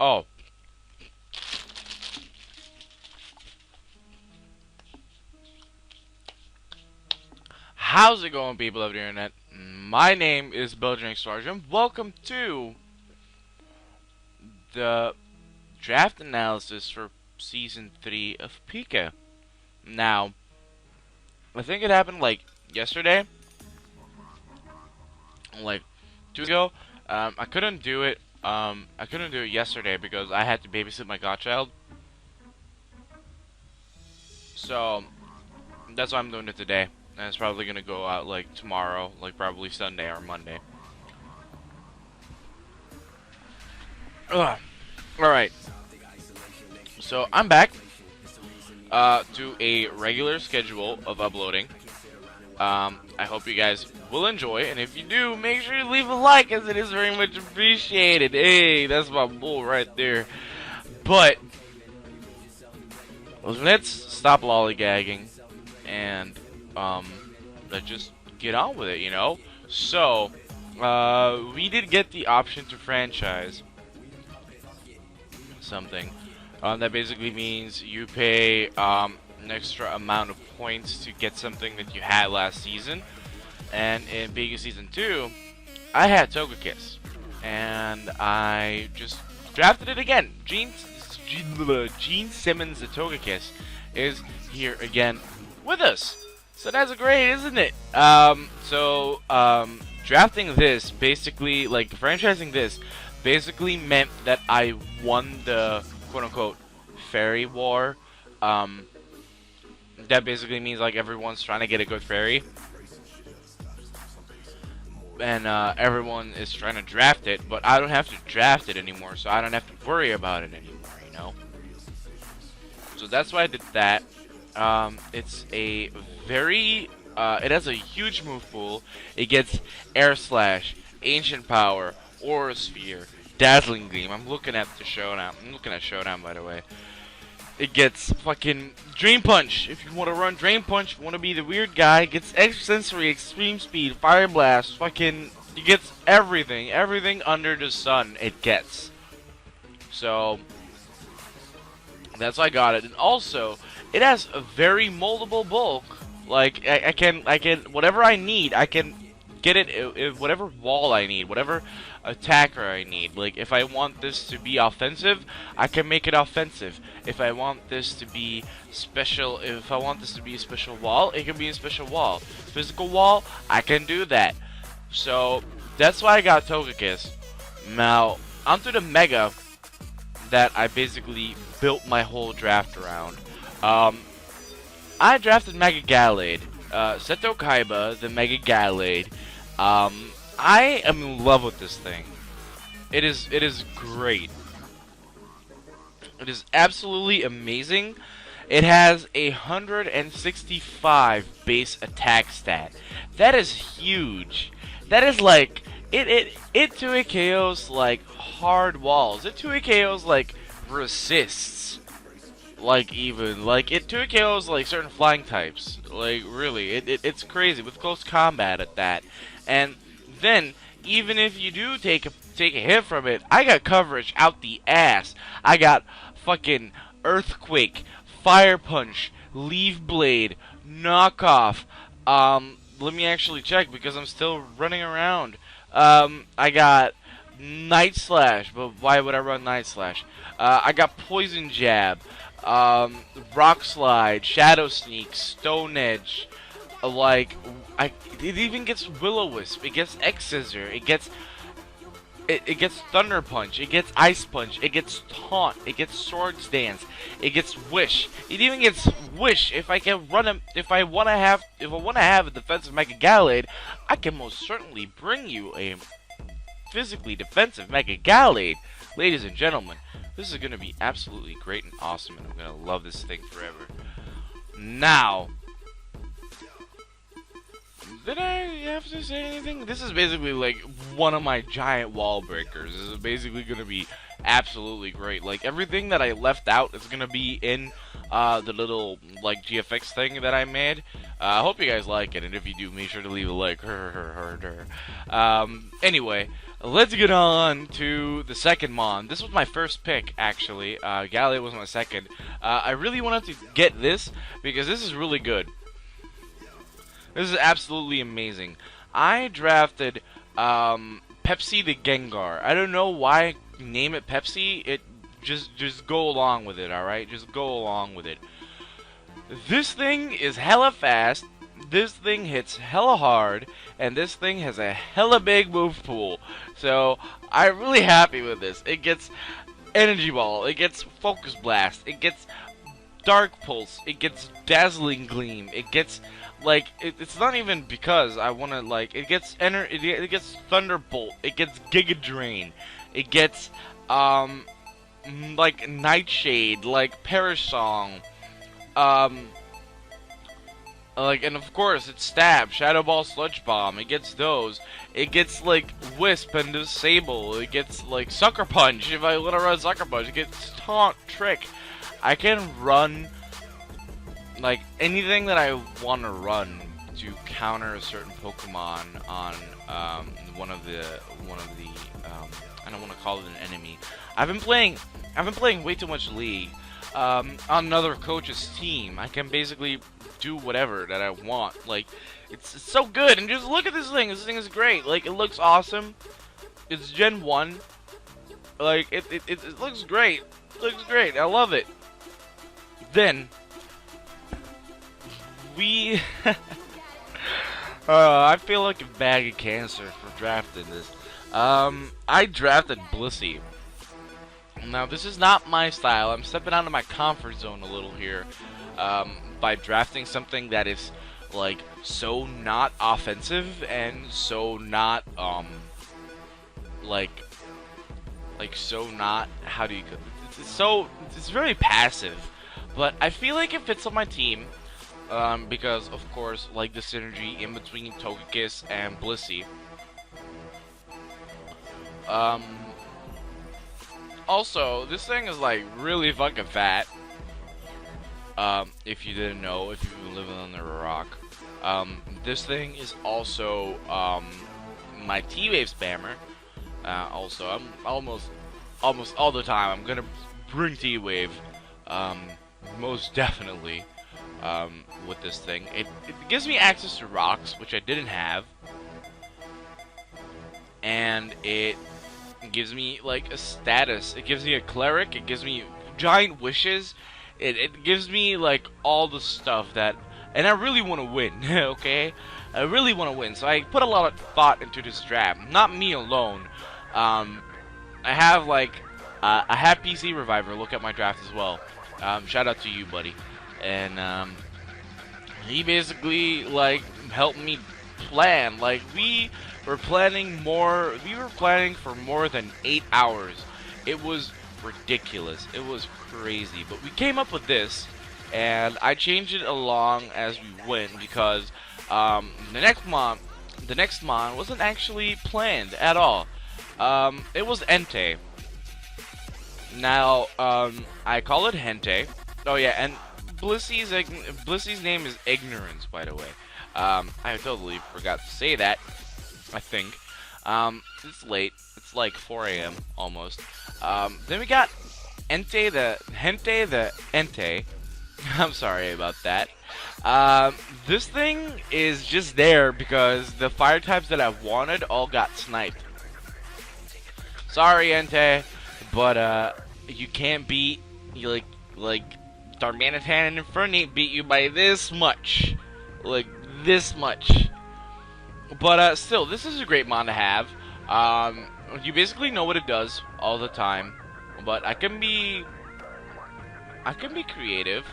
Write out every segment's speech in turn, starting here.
Oh. How's it going, people of the internet? My name is Belgian Sarge, and welcome to the draft analysis for Season 3 of PICA. Now, I think it happened, like, yesterday. Like, 2 weeks ago. I couldn't do it. I couldn't do it yesterday because I had to babysit my godchild. So, that's why I'm doing it today. And it's probably gonna go out like tomorrow, like probably Sunday or Monday. Ugh. Alright. So I'm back to a regular schedule of uploading. I hope you guys will enjoy, and if you do, make sure you leave a like, as it is very much appreciated. Hey, that's my bull right there. But let's stop lollygagging and let's just get on with it, you know? So, we did get the option to franchise something. That basically means you pay an extra amount of points to get something that you had last season. And in PICA Season 2, I had Togekiss. And I just drafted it again. Gene Simmons, the Togekiss, is here again with us. So that's great, isn't it? Drafting this, basically, like, franchising this, basically meant that I won the quote-unquote fairy war. That basically means, like, everyone's trying to get a good fairy. And, everyone is trying to draft it, but I don't have to draft it anymore, so I don't have to worry about it anymore, you know? So that's why I did that. It's a very, it has a huge move pool. It gets Air Slash, Ancient Power, Aura Sphere, Dazzling Gleam. I'm looking at the Showdown. I'm looking at Showdown, by the way. It gets fucking Drain Punch. If you want to run Drain Punch, if you want to be the weird guy, it gets Extra Sensory, Extreme Speed, Fire Blast, fucking, it gets everything. Everything under the sun it gets. So, that's why I got it. And also, it has a very moldable bulk. Like, I can, whatever I need, I can get it, whatever wall I need, whatever attacker I need. Like, if I want this to be offensive, I can make it offensive. If I want this to be special, if I want this to be a special wall, it can be a special wall. Physical wall, I can do that. So, that's why I got Togekiss. Now, onto the Mega that I basically built my whole draft around. I drafted Mega Gallade, Seto Kaiba, the Mega Gallade. I am in love with this thing. It is great. It is absolutely amazing. It has 165 base attack stat. That is huge. That is like it 2 KOs like hard walls. It 2 KOs like resists. Like, even, like, it 2 KOs, like, certain flying types. Like, really, it's crazy, with close combat at that. And then, even if you do take a hit from it, I got coverage out the ass. I got fucking Earthquake, Fire Punch, Leaf Blade, Knockoff. Let me actually check, because I'm still running around. I got Night Slash, but why would I run Night Slash? I got Poison Jab. Rock Slide, Shadow Sneak, Stone Edge, like, it even gets Will-O-Wisp, it gets X-Scissor, it gets Thunder Punch, it gets Ice Punch, it gets Taunt, it gets Swords Dance, it gets Wish, it even gets Wish. If I can run him, if I want to have a defensive Mega Gallade, I can most certainly bring you a physically defensive Mega Gallade. Ladies and gentlemen, this is going to be absolutely great and awesome, and I'm going to love this thing forever. Now, did I have to say anything? This is basically like one of my giant wall breakers. This is basically going to be absolutely great. Like, everything that I left out is going to be in the little like GFX thing that I made. I hope you guys like it, and if you do, make sure to leave a like. Anyway, let's get on to the second mon. This was my first pick, actually. Gallia was my second. I really wanted to get this because this is really good. This is absolutely amazing. I drafted Pepsi the Gengar. I don't know why I name it Pepsi. It just go along with it, alright? Just go along with it. This thing is hella fast, this thing hits hella hard, and this thing has a hella big move pool. So, I'm really happy with this. It gets Energy Ball, it gets Focus Blast, it gets Dark Pulse, it gets Dazzling Gleam, it gets, like, it's not even because I want to, like, it gets it gets Thunderbolt, it gets Giga Drain, it gets, like, Nightshade, like, Perish Song, like, and of course, it's Stab, Shadow Ball, Sludge Bomb, it gets those, it gets, like, Wisp and Disable, it gets, like, Sucker Punch, if I let it run Sucker Punch, it gets Taunt, Trick. I can run, like, anything that I want to run to counter a certain Pokemon on, one of the, I don't want to call it an enemy. I've been playing way too much League, on another coach's team. I can basically do whatever that I want. Like, it's so good, and just look at this thing. This thing is great. Like, it looks awesome. It's Gen 1. Like, it looks great. It looks great. I love it. Then, we... I feel like a bag of cancer for drafting this. I drafted Blissey. Now, this is not my style. I'm stepping out of my comfort zone a little here, by drafting something that is, like, so not offensive and so not, like so not, how do you, it's very passive, but I feel like it fits on my team, because, of course, like, the synergy in between Togekiss and Blissey. Also, this thing is, like, really fucking fat. If you didn't know, if you've been living under a rock. This thing is also, my T-Wave spammer. Also, I'm almost all the time, I'm gonna bring T-Wave, most definitely, with this thing. It gives me access to rocks, which I didn't have. And it gives me, like, a status. It gives me a cleric. It gives me giant wishes. It gives me, like, all the stuff that, and I really want to win. Okay, I really want to win. So I put a lot of thought into this draft. Not me alone. I have, like, I have PC Reviver look at my draft as well. Shout out to you, buddy. And he basically, like, helped me plan. Like, we were planning for more than 8 hours. It was ridiculous. It was crazy. But we came up with this, and I changed it along as we went because the next mon wasn't actually planned at all. It was Entei. Now, I call it Hentei. Oh yeah, and Blissey's name is Ignorance, by the way. I totally forgot to say that, I think. It's late. It's like 4 AM almost. Then we got Hentei the Entei. I'm sorry about that. This thing is just there because the fire types that I wanted all got sniped. Sorry, Entei, but you can't beat, like Darmanitan and Infernape beat you by this much. Like, this much. But still, this is a great mon to have. You basically know what it does all the time, but I can be creative.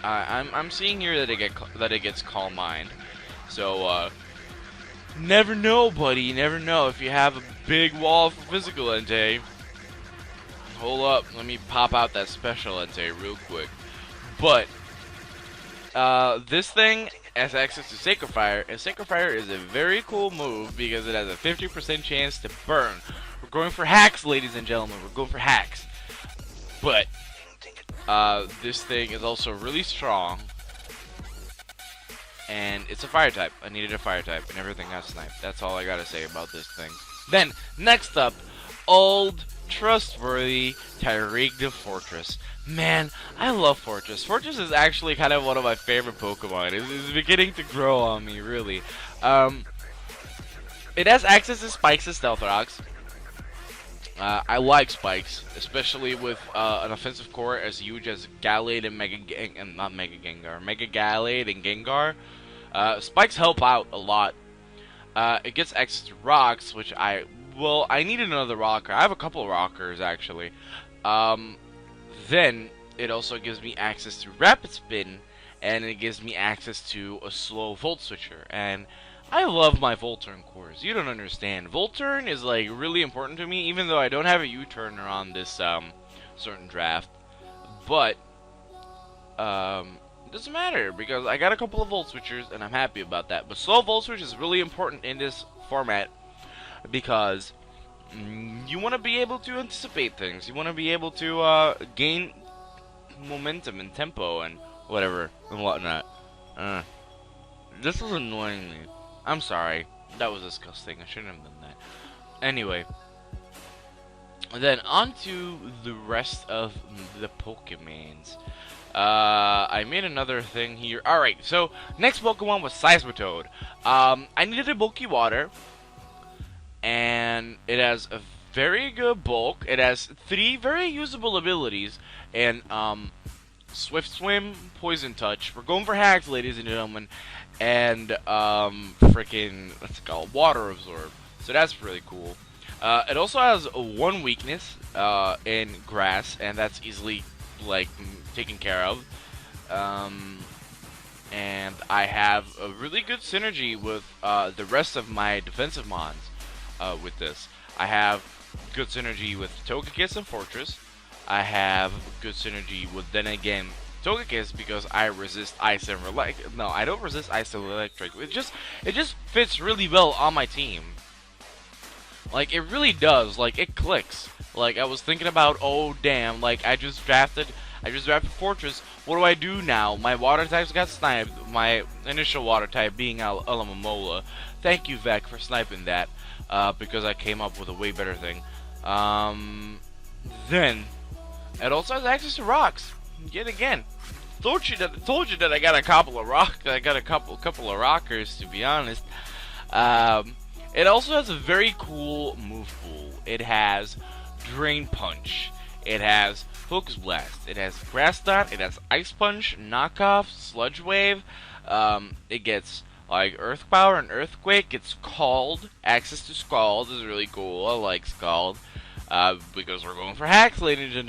I'm seeing here that it gets Calm Mind. So never know, buddy. Never know if you have a big wall for physical Entei. Hold up, let me pop out that special Entei real quick. But this thing has access to Sacred Fire, and Sacred Fire is a very cool move because it has a 50% chance to burn. We're going for hacks, ladies and gentlemen. We're going for hacks. But This thing is also really strong, and it's a fire type. I needed a fire type, and everything got sniped. That's all I gotta say about this thing. Then, next up, old, trustworthy Tyreek the Fortress. Man, I love Fortress. Fortress is actually kind of one of my favorite Pokemon. It's beginning to grow on me, really. It has access to Spikes and Stealth Rocks. I like Spikes, especially with an offensive core as huge as Gallade and Mega Gallade and Gengar. Spikes help out a lot. It gets access to rocks, which I need another rocker. I have a couple of rockers actually. Then it also gives me access to Rapid Spin, and it gives me access to a slow Volt Switcher. And I love my Volturn cores. You don't understand. Volturn is like really important to me, even though I don't have a U-turner on this certain draft. But it doesn't matter because I got a couple of Volt Switchers and I'm happy about that. But slow Volt Switch is really important in this format because you want to be able to anticipate things. You want to be able to gain momentum and tempo and whatever and whatnot. This is annoying me. I'm sorry. That was disgusting. I shouldn't have done that. Anyway. Then on to the rest of the Pokemons. I made another thing here. Alright, so next Pokemon was Seismitoad. I needed a bulky water. And it has a very good bulk. It has 3 very usable abilities. And Swift Swim, Poison Touch. We're going for hacks, ladies and gentlemen. And freaking, what's it called? Water Absorb. So that's really cool. It also has one weakness in grass, and that's easily like taken care of. And I have a really good synergy with the rest of my defensive mons with this. I have good synergy with Togekiss and Fortress. I have good synergy with, then again, Togekiss because I resist ice and electric. No, I don't resist ice and electric. It just fits really well on my team. Like, it really does. Like, it clicks. Like, I was thinking about, oh damn, like I just drafted Fortress. What do I do now? My water types got sniped. My initial water type being Alamomola. Thank you, Vec, for sniping that. Because I came up with a way better thing. Then it also has access to rocks. Yet again, told you that I got a couple of couple of rockers, to be honest. It also has a very cool move pool. It has Drain Punch. It has Focus Blast. It has Grass Knot. It has Ice Punch, Knockoff, Sludge Wave. It gets like Earth Power and Earthquake. It's Scald. Access to Scald is really cool. I like Scald. Because we're going for hacks, ladies and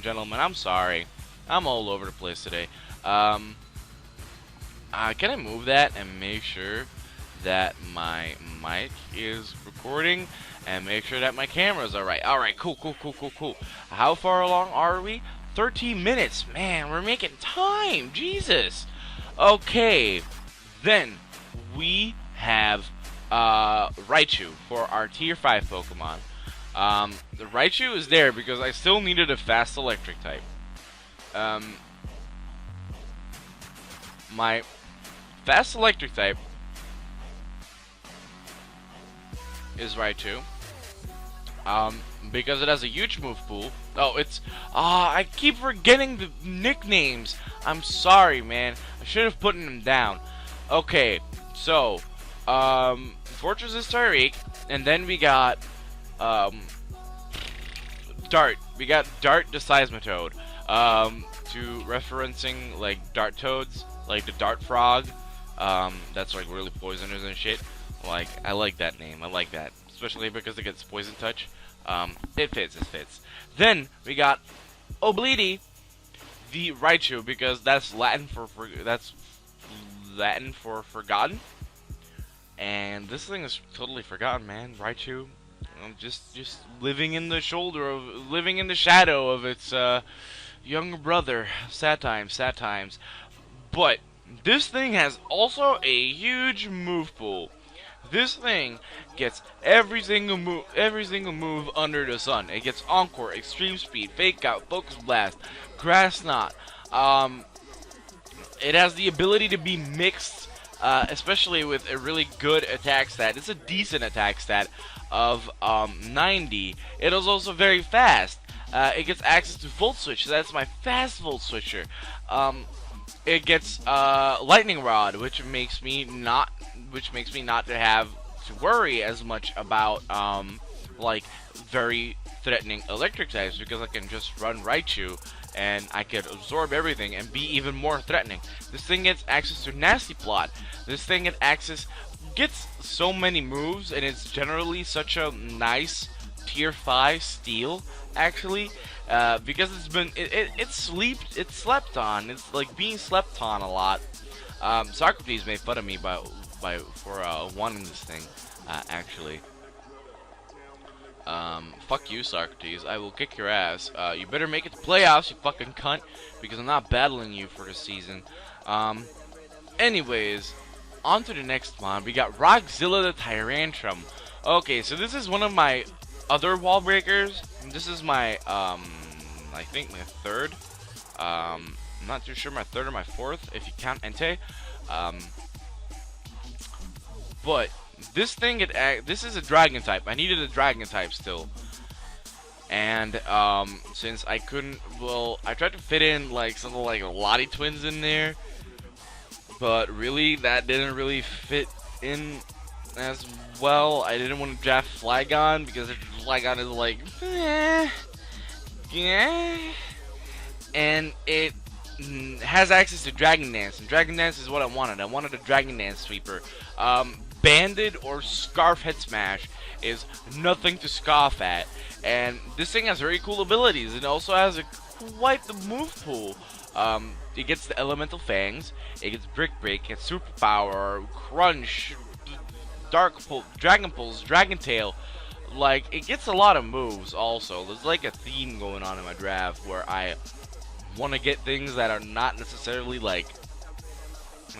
gentlemen. I'm sorry. I'm all over the place today. Can I move that and make sure that my mic is recording and make sure that my camera's alright? Alright, cool. How far along are we? 13 minutes. Man, we're making time. Jesus. Okay. Then we have Raichu for our tier 5 Pokemon. The Raichu is there because I still needed a fast electric type. My fast electric type is Raichu. Because it has a huge move pool. Oh, it's I keep forgetting the nicknames. I'm sorry, man. I should have put them down. Okay, so Fortress is Tyreek, and then we got Dart. We got Dart the Seismitoad. To referencing like Dart Toads, like the Dart Frog. That's like really poisonous and shit. Like, I like that name. I like that, especially because it gets Poison Touch. It fits. Then we got Oblidi, the Raichu, because that's Latin for forgotten. And this thing is totally forgotten, man. Raichu, just living in the shadow of its younger brother. Sad times. But this thing has also a huge move pool. This thing gets every single move under the sun. It gets Encore, Extreme Speed, Fake Out, Focus Blast, Grass Knot. Um, it has the ability to be mixed, especially with a really good attack stat. It's a decent attack stat of 90. It is also very fast. It gets access to Volt Switch, so that's my fast Volt Switcher. It gets Lightning Rod, which makes me not to have to worry as much about like very threatening electric types, because I can just run Raichu and I could absorb everything and be even more threatening. This thing gets access to Nasty Plot. This thing gets so many moves, and it's generally such a nice tier 5 steal, actually, because it's slept on. It's like being slept on a lot. Socrates made fun of me for wanting this thing, actually. Fuck you, Socrates. I will kick your ass. You better make it to playoffs, you fucking cunt, because I'm not battling you for the season. Anyways, on to the next one. We got Rockzilla the Tyrantrum. Okay, so this is one of my other wall breakers. This is my, I think my third. I'm not too sure, my third or my fourth, if you count Entei. But this thing, this is a dragon type. I needed a dragon type still. And, since I couldn't, well, I tried to fit in, like, something like Lottie Twins in there. But really, that didn't really fit in as well. I didn't want to draft Flygon, because Flygon is like, yeah. And it has access to Dragon Dance, and Dragon Dance is what I wanted. I wanted a Dragon Dance sweeper. Banded or Scarf Head Smash is nothing to scoff at, and this thing has very cool abilities. It also has quite the move pool. It gets the Elemental Fangs, it gets Brick Break, it gets Superpower, Crunch, Dark Pulse, Dragon Pulse, Dragon Tail. Like, it gets a lot of moves also. There's like a theme going on in my draft where I want to get things that are not necessarily like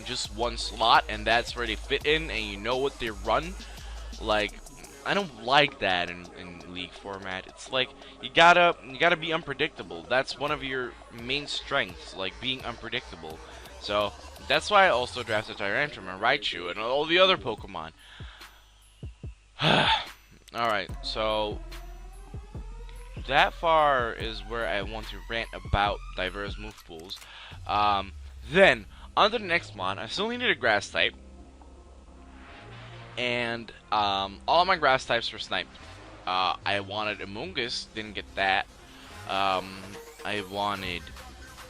just one slot, and that's where they fit in and you know what they run. Like, I don't like that in League format. It's like you gotta be unpredictable. That's one of your main strengths, like being unpredictable. So that's why I also drafted Tyrantrum and Raichu and all the other Pokemon. Alright, so that far is where I want to rant about diverse move pools. Then on to the next mon. I still needed a grass type, and all my grass types were sniped. I wanted Amoonguss, didn't get that. I wanted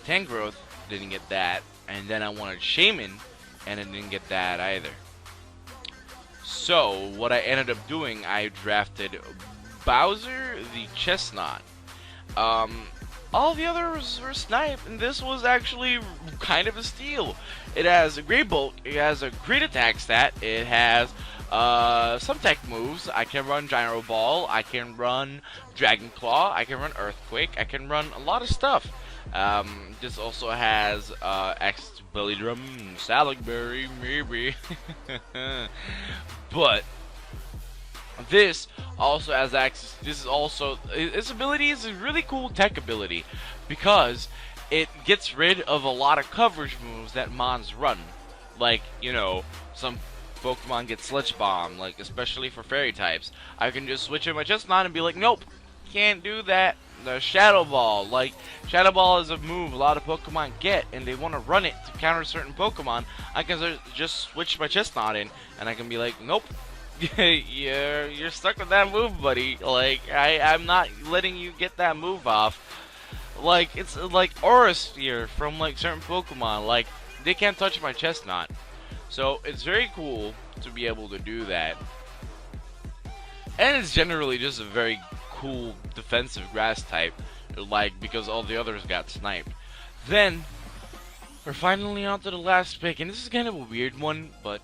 Tangrowth, didn't get that, and then I wanted Shaman, and I didn't get that either. So what I ended up doing, I drafted Bowser the Chestnut. All the others were sniped, and this was actually kind of a steal. It has a great bulk, it has a great attack stat, it has some tech moves. I can run Gyro Ball, I can run Dragon Claw, I can run Earthquake, I can run a lot of stuff. This also has access to Belly Drum, Salad Berry, maybe. But this also has access. This is also, its ability is a really cool tech ability because it gets rid of a lot of coverage moves that Mons run. Like, you know, some Pokemon get Sludge Bomb, like especially for Fairy types. I can just switch in my Chestnut and be like, nope, can't do that. The Shadow Ball, like Shadow Ball is a move a lot of Pokemon get, and they want to run it to counter certain Pokemon. I can just switch my Chestnut in, and I can be like, nope. you're stuck with that move, buddy. Like, I'm not letting you get that move off. Like, it's like Aura Sphere from like certain Pokemon. Like, they can't touch my Chestnut. So it's very cool to be able to do that. And it's generally just a very cool defensive grass type, like, because all the others got sniped. Then we're finally on to the last pick, and this is kind of a weird one, but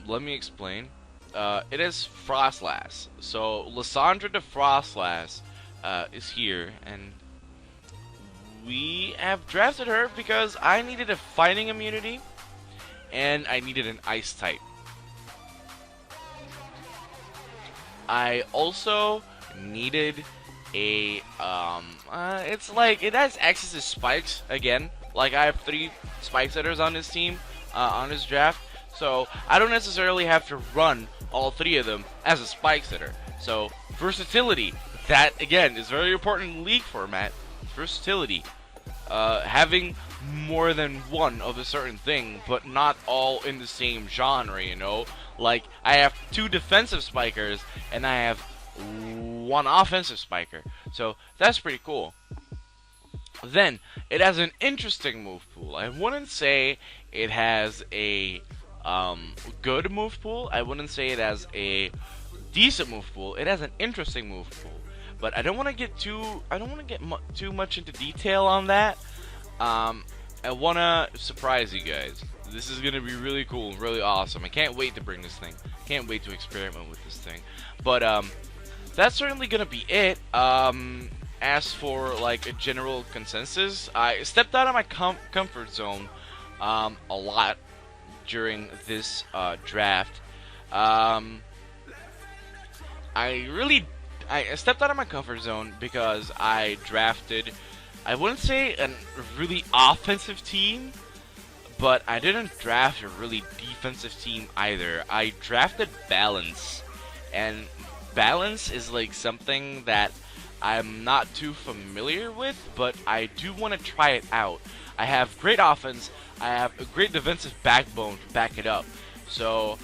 let me explain. It is Frostlass. So Lysandra the Frostlass is here, and we have drafted her because I needed a fighting immunity and I needed an ice type. I also needed a it's like it has access to spikes again. Like I have 3 spike setters on this team, on this draft, so I don't necessarily have to run all 3 of them as a spike setter. So versatility, that again is very important in league format. Versatility, having more than one of a certain thing, but not all in the same genre. You know, like I have 2 defensive spikers and I have 1 offensive spiker, so that's pretty cool. Then it has an interesting move pool. I wouldn't say it has a good move pool. I wouldn't say it has a decent move pool. It has an interesting move pool, but I don't want to get too much into detail on that. I want to surprise you guys. This is gonna be really cool, really awesome. I can't wait to bring this thing. Can't wait to experiment with this thing. But that's certainly gonna be it. As for like a general consensus, I stepped out of my comfort zone a lot during this draft. I stepped out of my comfort zone because I drafted, I wouldn't say a really offensive team, but I didn't draft a really defensive team either. I drafted balance, and balance is like something that I'm not too familiar with, but I do want to try it out. I have great offense, I have a great defensive backbone to back it up, so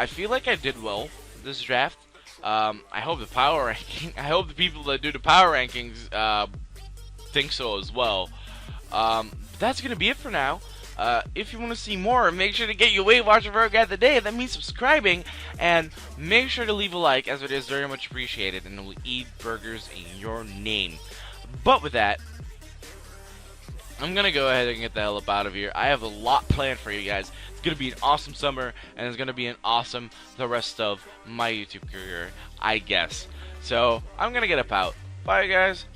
I feel like I did well this draft. I hope the power ranking, I hope the people that do the power rankings think so as well. That's gonna be it for now. If you want to see more, make sure to get your Weight Watcher Workout today. That means subscribing, and make sure to leave a like, as it is very much appreciated, and we'll eat burgers in your name. But with that, I'm gonna go ahead and get the hell up out of here. I have a lot planned for you guys. It's gonna be an awesome summer, and it's gonna be an awesome the rest of my YouTube career, I guess. So I'm gonna get up out. Bye, guys.